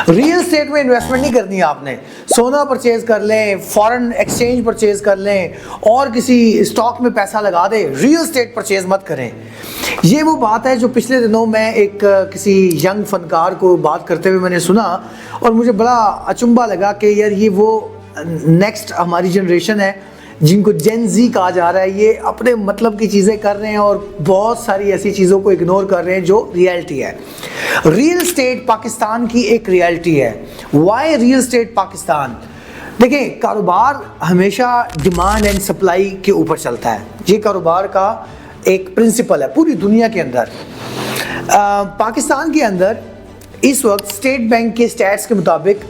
Real estate में investment नहीं करनी है आपने। सोना परचेज कर लें, फॉरेन एक्सचेंज परचेज कर लें और किसी स्टॉक में पैसा लगा दें, रियल स्टेट परचेज मत करें। ये वो बात है जो पिछले दिनों मैं एक किसी यंग फनकार को बात करते हुए मैंने सुना और मुझे बड़ा अचंभा लगा कि यार ये वो नेक्स्ट हमारी जनरेशन है जिनको जेन जी कहा जा रहा है, ये अपने मतलब की चीज़ें कर रहे हैं और बहुत सारी ऐसी चीज़ों को इग्नोर कर रहे हैं जो रियलिटी है। रियल स्टेट पाकिस्तान की एक रियलिटी है। Why real estate Pakistan? देखिए, कारोबार हमेशा डिमांड एंड सप्लाई के ऊपर चलता है। ये कारोबार का एक प्रिंसिपल है पूरी दुनिया के अंदर। पाकिस्तान के अंदर इस वक्त स्टेट बैंक के स्टैट्स के मुताबिक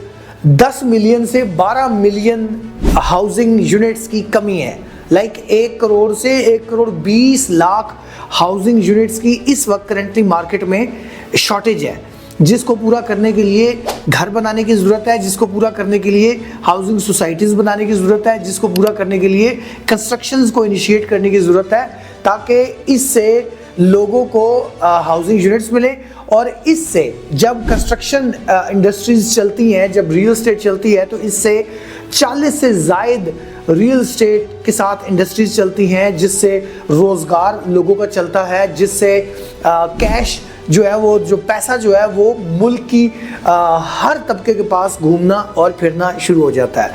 10 मिलियन से 12 मिलियन हाउसिंग यूनिट्स की कमी है। लाइक 1 करोड़ से 1 करोड़ 20 लाख हाउसिंग यूनिट्स की इस वक्त करेंटली मार्केट में शॉर्टेज है, जिसको पूरा करने के लिए घर बनाने की ज़रूरत है, जिसको पूरा करने के लिए हाउसिंग सोसाइटीज़ बनाने की ज़रूरत है, जिसको पूरा करने के लिए कंस्ट्रक्शंस को इनिशिएट करने की ज़रूरत है, ताकि इससे लोगों को हाउसिंग यूनिट्स मिले। और इससे जब कंस्ट्रक्शन इंडस्ट्रीज चलती हैं, जब रियल स्टेट चलती है, तो इससे 40 से ज़ायद रियल स्टेट के साथ इंडस्ट्रीज चलती हैं, जिससे रोज़गार लोगों का चलता है, जिससे कैश जो है वो जो पैसा जो है वो मुल्क की हर तबके के पास घूमना और फिरना शुरू हो जाता है।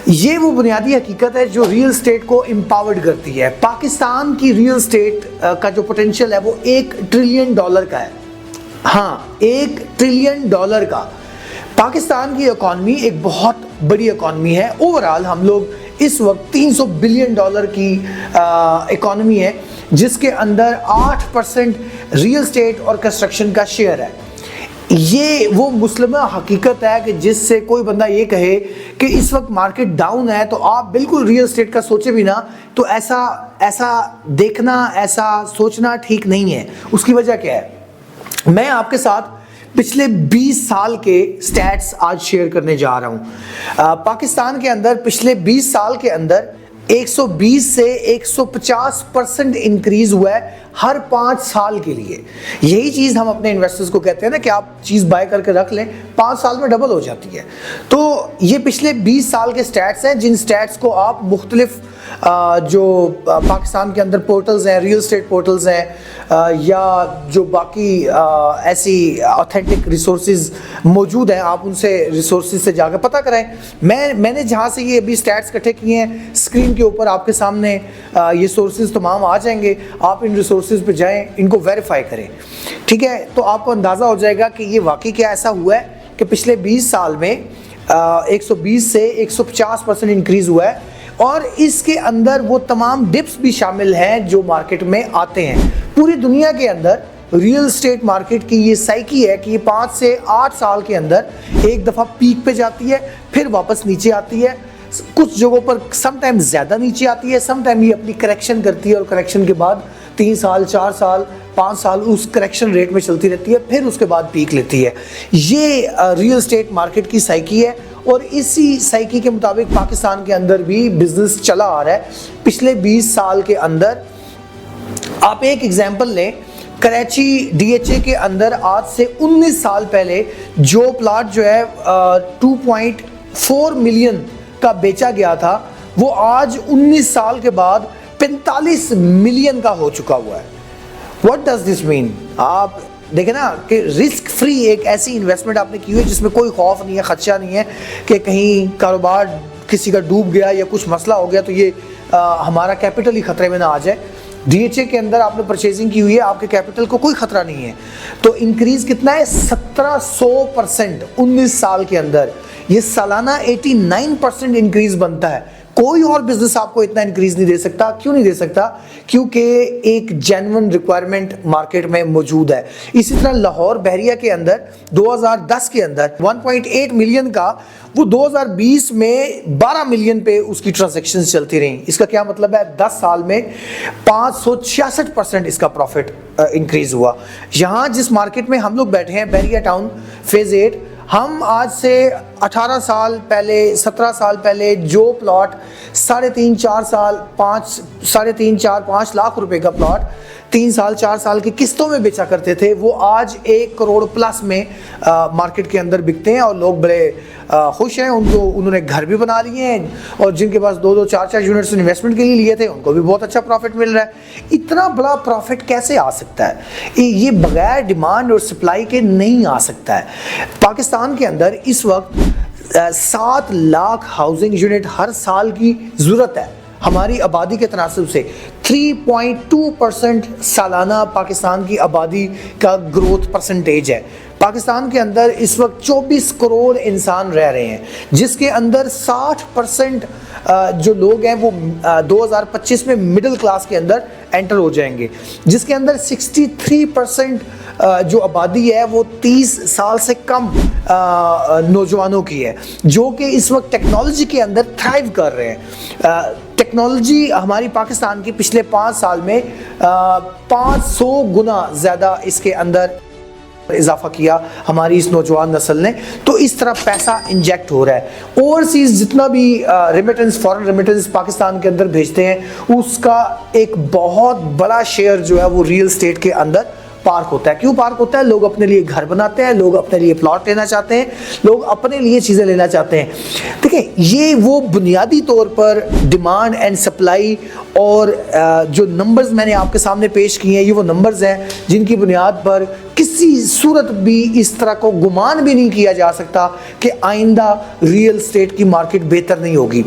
ये वो बुनियादी हकीकत है जो रियल स्टेट को एम्पावर्ड करती है। पाकिस्तान की रियल स्टेट का जो पोटेंशियल है वो $1 ट्रिलियन का है। हाँ, $1 ट्रिलियन का। पाकिस्तान की इकॉनमी एक बहुत बड़ी इकॉनमी है। ओवरऑल हम लोग इस वक्त $300 बिलियन की इकॉनमी है, जिसके अंदर 8% रियल स्टेट और कंस्ट्रक्शन का शेयर है। ये वो मुस्लिमा हकीकत है कि जिससे कोई बंदा ये कहे कि इस वक्त मार्केट डाउन है तो आप बिल्कुल रियल स्टेट का सोचे भी ना, तो ऐसा देखना, ऐसा सोचना ठीक नहीं है। उसकी वजह क्या है? मैं आपके साथ पिछले 20 साल के स्टैट्स आज शेयर करने जा रहा हूँ। पाकिस्तान के अंदर पिछले 20 साल के अंदर 120 से 150% इंक्रीज हुआ है हर 5 साल के लिए। यही चीज़ हम अपने इन्वेस्टर्स को कहते हैं ना कि आप चीज़ बाय करके रख लें, 5 साल में डबल हो जाती है। तो ये पिछले 20 साल के स्टैट्स हैं, जिन स्टैट्स को आप मुख्तलिफ जो पाकिस्तान के अंदर पोर्टल्स हैं, रियल स्टेट पोर्टल्स हैं, या जो बाकी ऐसी ऑथेंटिक रिसोर्सेज मौजूद हैं, आप उनसे रिसोर्सेज से जाकर पता कराएं। मैंने जहाँ से ये अभी स्टैट्स इकट्ठे किए हैं, स्क्रीन के ऊपर आपके सामने ये सोर्सेज तमाम आ जाएंगे। आप इन रिसोर्सेज पे जाएं, इनको वेरीफाई करें, ठीक है? तो आपको अंदाज़ा हो जाएगा कि ये वाकई क्या ऐसा हुआ है कि पिछले 20 साल में 120 से 150% इंक्रीज़ हुआ है। और इसके अंदर वो तमाम डिप्स भी शामिल हैं जो मार्केट में आते हैं। पूरी दुनिया के अंदर रियल स्टेट मार्केट की ये साइकी है कि ये 5 से 8 साल के अंदर एक दफ़ा पीक पे जाती है, फिर वापस नीचे आती है। कुछ जगहों पर समटाइम ज़्यादा नीचे आती है, समटाइम ये अपनी करेक्शन करती है और करेक्शन के बाद 3 साल, 4 साल, 5 साल उस करेक्शन रेट में चलती रहती है, फिर उसके बाद पीक लेती है। ये रियल स्टेट मार्केट की साइकी है और इसी साइकी के मुताबिक पाकिस्तान के अंदर भी बिजनेस चला आ रहा है पिछले 20 साल के अंदर। आप एक एग्जांपल लें, कराची डीएचए के अंदर आज से 19 साल पहले जो प्लाट जो है 2.4 मिलियन का बेचा गया था, वो आज 19 साल के बाद 45 मिलियन का हो चुका हुआ है। What does this mean? आप देखें ना कि रिस्क फ्री एक ऐसी इन्वेस्टमेंट आपने की हुई है जिसमें कोई खौफ नहीं है, खदशा नहीं है कि कहीं कारोबार किसी का डूब गया या कुछ मसला हो गया तो ये हमारा कैपिटल ही खतरे में ना आ जाए। डीएचए के अंदर आपने परचेजिंग की हुई है, आपके कैपिटल को कोई खतरा नहीं है। तो इंक्रीज कितना है? 1700% 19 साल के अंदर। ये सालाना 89% इंक्रीज बनता है। कोई और बिजनेस आपको इतना इंक्रीज नहीं दे सकता। क्यों नहीं दे सकता? क्योंकि एक जेन्युइन रिक्वायरमेंट मार्केट में मौजूद है। इसी तरह लाहौर बहरिया के अंदर 2010 के अंदर 1.8 मिलियन का, वो 2020 में 12 मिलियन पे उसकी ट्रांजैक्शंस चलती रही। इसका क्या मतलब है? 10 साल में 566% इसका प्रॉफिट इंक्रीज हुआ। यहाँ जिस मार्केट में हम लोग बैठे हैं, बहरिया टाउन फेज 8, हम आज से 18 साल पहले, 17 साल पहले जो प्लॉट 3.5 4 साल 5 लाख रुपए का प्लॉट 3 साल 4 साल की किस्तों में बेचा करते थे, वो आज 1 करोड़ प्लस में मार्केट के अंदर बिकते हैं और लोग बड़े खुश हैं। उन्होंने घर भी बना लिए हैं और जिनके पास 2-2 4-4 यूनिट्स इन्वेस्टमेंट के लिए लिए थे उनको भी बहुत अच्छा प्रॉफिट मिल रहा है। इतना बड़ा प्रॉफिट कैसे आ सकता है? ये बगैर डिमांड और सप्लाई के नहीं आ सकता है। पाकिस्तान के अंदर इस वक्त 7 लाख हाउसिंग यूनिट हर साल की ज़रूरत है। हमारी आबादी के तनासब से 3.2% सालाना पाकिस्तान की आबादी का ग्रोथ परसेंटेज है। पाकिस्तान के अंदर इस वक्त 24 करोड़ इंसान रह रहे हैं, जिसके अंदर 60% जो लोग हैं वो 2025 में मिडिल क्लास के अंदर एंटर हो जाएंगे, जिसके अंदर 63% जो आबादी है वो 30 साल से कम नौजवानों की है, जो कि इस वक्त टेक्नोलॉजी के अंदर थ्राइव कर रहे हैं। टेक्नोलॉजी हमारी पाकिस्तान की पिछले 5 साल में 500 गुना ज़्यादा इसके अंदर इजाफा किया हमारी इस नौजवान नस्ल ने। तो इस तरह पैसा इंजेक्ट हो रहा है। ओवरसीज जितना भी रेमिटेंस, फॉरेन रेमिटेंस पाकिस्तान के अंदर भेजते हैं, उसका एक बहुत बड़ा शेयर जो है वो रियल एस्टेट के अंदर पार्क होता है। क्यों पार्क होता है? लोग अपने लिए घर बनाते हैं, लोग अपने लिए प्लॉट लेना चाहते हैं, लोग अपने लिए चीज़ें लेना चाहते हैं। देखिए, ये वो बुनियादी तौर पर डिमांड एंड सप्लाई और जो नंबर्स मैंने आपके सामने पेश किए हैं, ये वो नंबर्स हैं जिनकी बुनियाद पर किसी सूरत भी इस तरह को गुमान भी नहीं किया जा सकता कि आइंदा रियल एस्टेट की मार्केट बेहतर नहीं होगी।